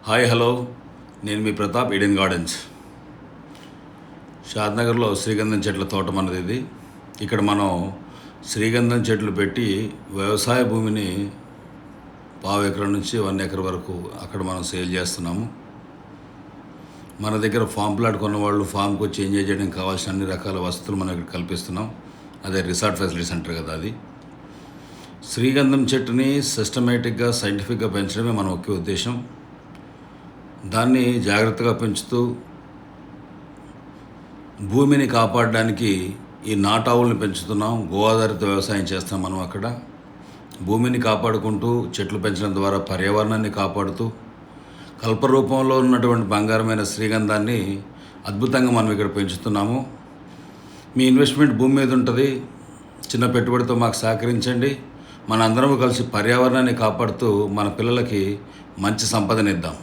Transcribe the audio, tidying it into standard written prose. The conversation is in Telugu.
హాయ్ హలో, నేను మీ ప్రతాప్, ఈడెన్ గార్డెన్స్. షాద్నగర్లో శ్రీగంధం చెట్ల తోట మనది ఇది. ఇక్కడ మనం శ్రీగంధం చెట్లు పెట్టి వ్యవసాయ భూమిని 1/2 ఎకరం నుంచి 1 ఎకర్ వరకు అక్కడ మనం సేల్ చేస్తున్నాము. మన దగ్గర ఫామ్ ప్లాట్ కొన్నవాళ్ళు ఫామ్కి వచ్చి ఎంజాయ్ చేయడానికి కావాల్సిన అన్ని రకాల వసతులు మనం ఇక్కడ కల్పిస్తున్నాం. అదే రిసార్ట్ ఫెసిలిటీస్ అంటారు కదా అది. శ్రీగంధం చెట్టుని సిస్టమేటిక్గా సైంటిఫిక్గా పెంచడమే మన ఒకే ఉద్దేశం. దాన్ని జాగ్రత్తగా పెంచుతూ భూమిని కాపాడడానికి ఈ నాటావుల్ని పెంచుతున్నాం. గో ఆధారిత వ్యవసాయం చేస్తాం మనం అక్కడ. భూమిని కాపాడుకుంటూ చెట్లు పెంచడం ద్వారా పర్యావరణాన్ని కాపాడుతూ కల్పరూపంలో ఉన్నటువంటి బంగారమైన శ్రీగంధాన్ని అద్భుతంగా మనం ఇక్కడ పెంచుతున్నాము. మీ ఇన్వెస్ట్మెంట్ భూమి మీద ఉంటుంది. చిన్న పెట్టుబడితో మాకు సహకరించండి. మన అందరం కలిసి పర్యావరణాన్ని కాపాడుతూ మన పిల్లలకి మంచి సంపదనిద్దాం.